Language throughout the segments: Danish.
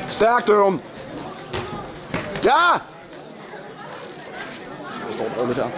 Stærkt, Dørum. Ja! Der står dårligt her.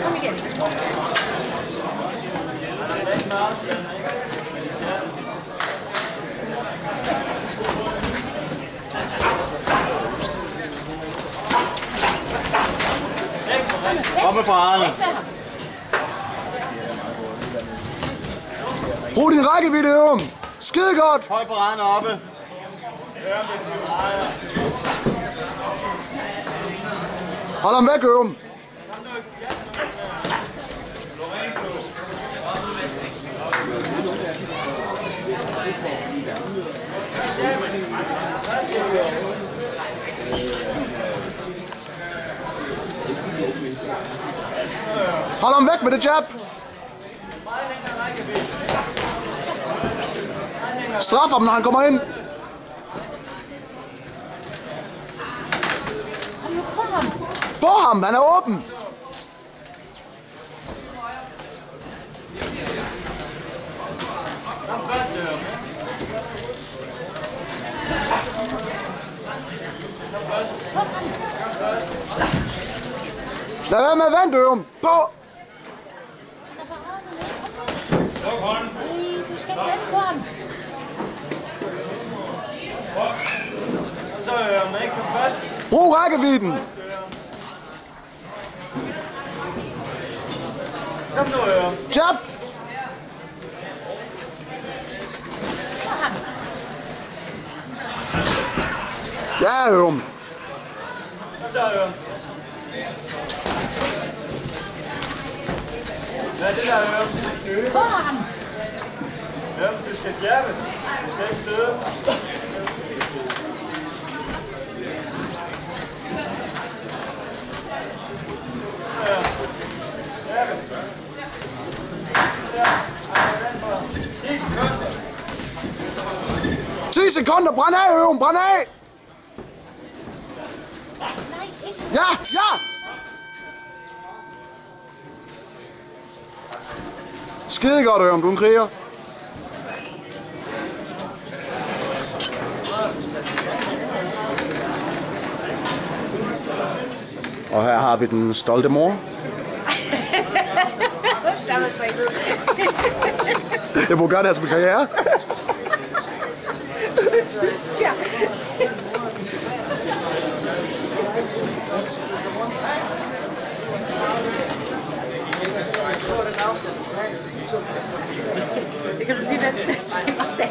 Kom igen. Oppe på Arne. Brug din rækkevidde, Dørum. Skide godt. Høj på Arne oppe. Hold ham væk, Dørum. Hold ham væk med det jab. Straf ham, når han kommer ind. På ham, han er åben. Lad være med at vente, Dørum. På! Du skal ikke vente på ham. Så man ikke kom først. Brug rækkevidden. Kom nu, Jab. Ja, Dørum. Kom der, Hvad er det der, På ham. Du skal jabbe. Du skal ikke støde. Jabbe. 10 sekunder. Brænd af, Dørum. Brænd af. Ja, ja. Skide godt, Dørum. Du er en kriger. Og her har vi den stolte mor. Jeg må gøre det her som en karriere. Det kan du lige vente med at se, hvordan det er.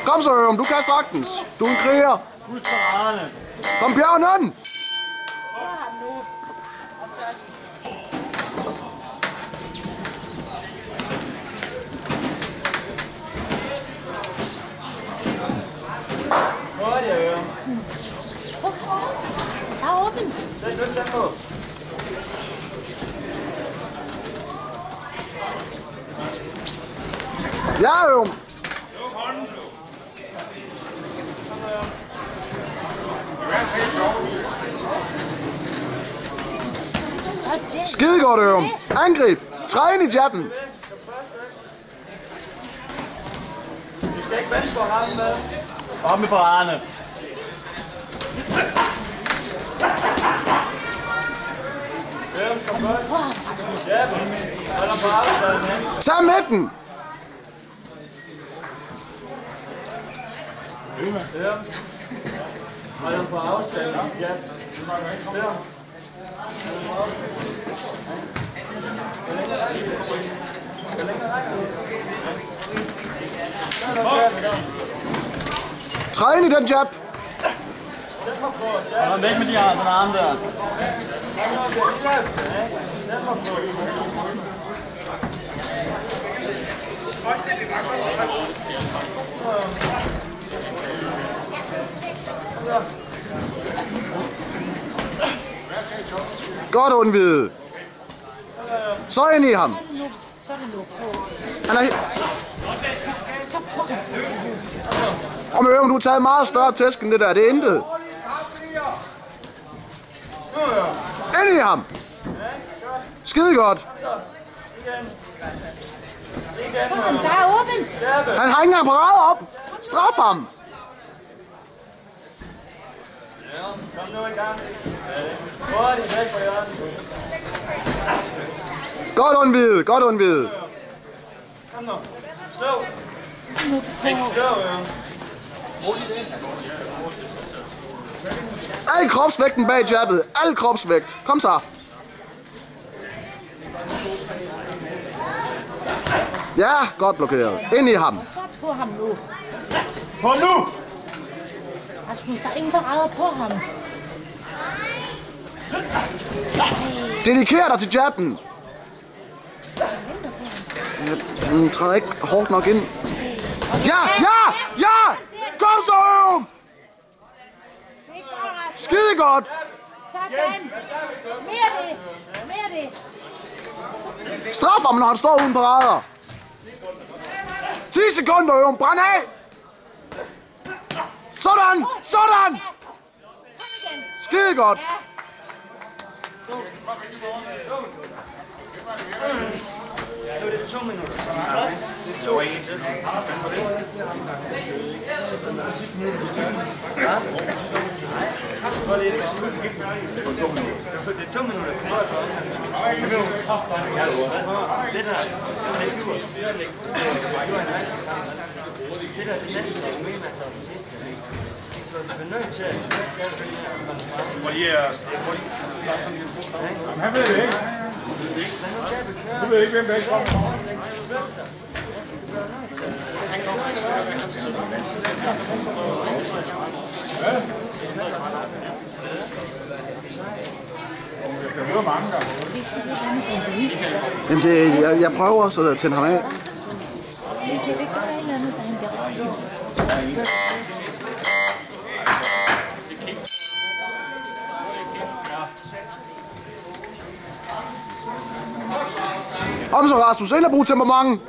Kom så, Dørum. Du kan sagtens. Du er en kriger. Husk på Arne. Kom, bjergen. Der er åbent. Det er nødt til at på. Ja, Dørum. Skide godt, Dørum. Angrib. Træn i jabben. Du skal ikke vente på ham, hvad? Oppe på Arne. Kom først. Jabbe. Hold ham på afstanden. Tag midten. Hold ham på afstanden. Jabbe. Træn i den jab. Hold ham væk med den arm der. Godt undvidet. Så ind i ham. Så er det nu på. Han er... Så på. Og med øven, du har taget meget større tæsk end det der. Det er intet. Ind i ham. Skide godt. Kom, der er åbent. Han har ikke engang parader op. Straf ham. Kom nu i gang. Hurtigt væk fra hjørnet. Godt undvidet, godt undvidet. Kom nu. Slå. Slå, ja. Al kropsvægten bag jabbet. Al kropsvægt. Kom så. Ja, godt blokeret. Ind i ham. Så på ham nu. På nu! Rasmus, der er ingen parader på ham. Dediker dig til jabben. Han træder ikke hårdt nok ind. Ja, ja, ja! Kom så, Ørum! Det er godt, Rasmus. Skide godt! Sådan. Mere det. Mere det. Straf ham, når han står uden parader. 10 sekunder, Ørum. Brænd af! Sådan! Sådan! Skide godt! Nu er det 2 minutter. Det er 2 minutter. Det er 2 minutter. Det der, det er næsten det med mig så det sidste. Du er nødt til at Han ved det ikke. Du ved ikke, hvem der ikke kommer. Jeg kan høre mange gange. Jamen det, jeg prøver så at tænde ham af. Det gør et eller andet, så han bliver rasende. Om så Rasmus, ind og brug temperament.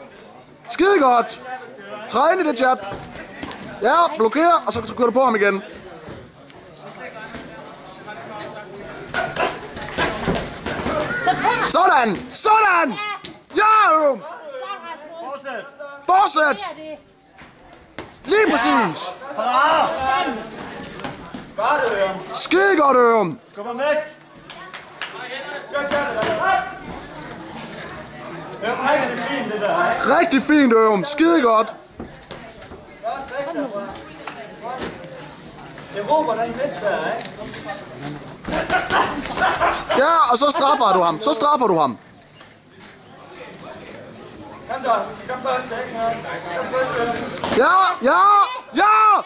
Skide godt. Træd ind i det jab. Ja, blokér, og så kører du på ham igen. Så på ham. Sådan! Sådan! Ja, Ørum! Godt, Rasmus. Fortsæt! Mere det. Lige præcis! Sådan. Bare det, Ørum. Skide godt, Ørum! Kom væk. Gør det. Det er rigtig fint, det der, ikke? Rigtig fint, Ørum. Skide godt. Det råber den bedste der, ikke? Ja, og så straffer du ham. Så straffer du ham. Kom så. Kom først, ikke? Kom først, Ørum. Ja, ja, ja!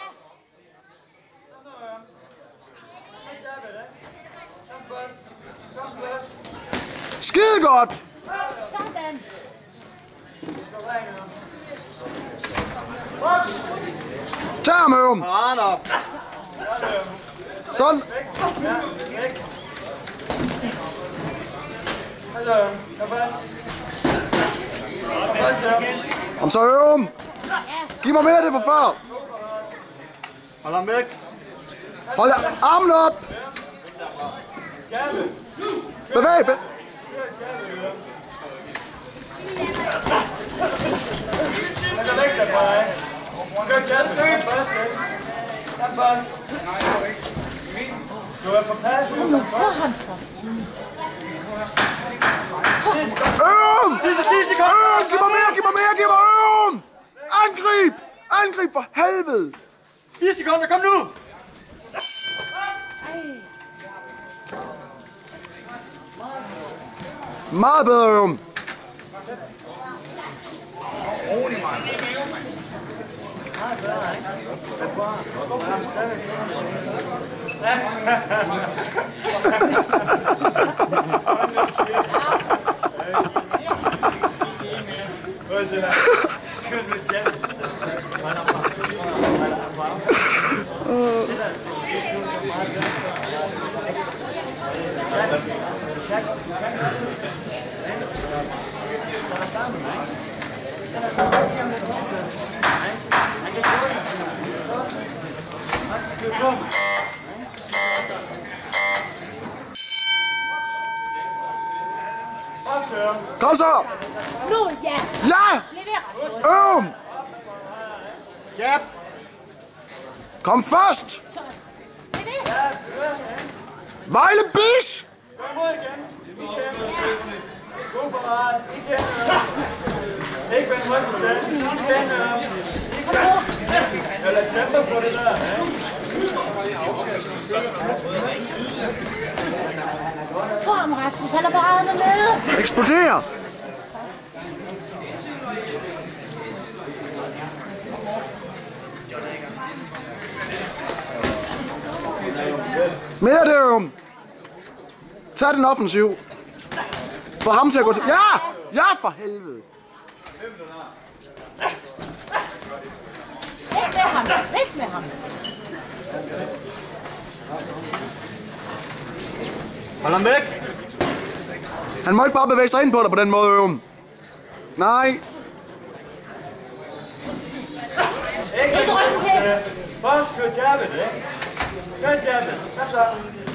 Skide godt! Sådan. Tag ham, Ørum. Paran op. Sådan. Hallo, kom først. Kom først, Ørum. Om så Ørum. Giv mig mere af det for før. Hold ham væk. Hold armen op. Bevæg. Han er væk derfra, ikke? Gør tæt. Kom først, ikke? Kom først. Du er forpasset. Kom først. Ørum! Ørum! Giv mig mere! Ørum! Angrib for helvede! 4 sekunder, kom nu! Meget bedre, Ørum. Han kan gå ind. Kom. Kom så! Nu, ja! Ja! Lever! Øm! Jab. Kom først! Så. Det er det. Vejle Bish! Kom ud igen. Igen. God på ret. Igen. Ikke vend ryggen til. Igen. Jeg lader tempo på det der. Kom, Rasmus, han er bare dernede. Eksploderer! Mere det, Øm! Tag den offensiv. Få ham til at gå til... Ja! Ja, for helvede! Væk med ham, væk med ham. Hold ham væk. Han må ikke bare bevæge sig ind på dig på den måde, Øm. Nej. Ikke ryggen til. Bare skør jabbet, ikke? Gør jabbet. Kom så.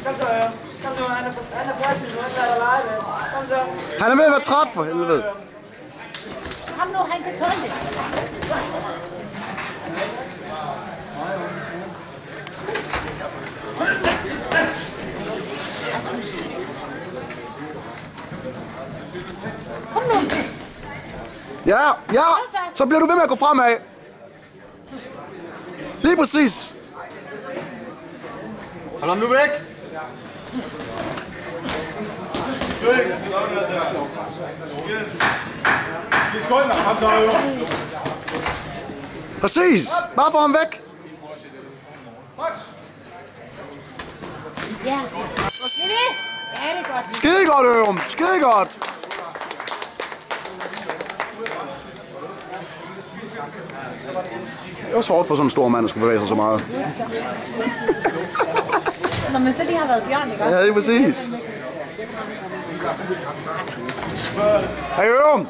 Kom så, Øm. Kom nu, han er passiv nu. Han lader dig lege lidt. Kom så. Han er ved at være træt, for helvede. Kom nu, han kan tåle det. Kom nu. Ja, ja. Så bliver du ved med at gå fremad. Lige præcis. Hold ham nu væk. Vi skåler. Kom så, Øm. Præcis. Bare få ham væk. Ja. Det er det. Ja, det er godt. Skide godt, Øm. Skide godt. Det var svårt for sådan en stor mand, at skulle bevæge sig så meget. Nå, men så lige har været Bjørn, ikke også? Ja, det er præcis. Hey, Øm!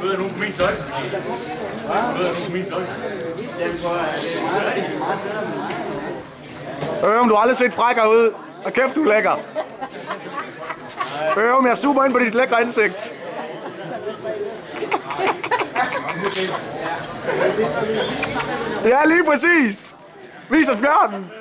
Ved jeg nu på min størrelse? Ved jeg nu på min størrelse? Øm, du har aldrig set frækker ud. Og kæft, du er lækker. Øm, jeg zoomer ind på dit lækre ansigt. Ja, lige præcis. Vis os bjørnen.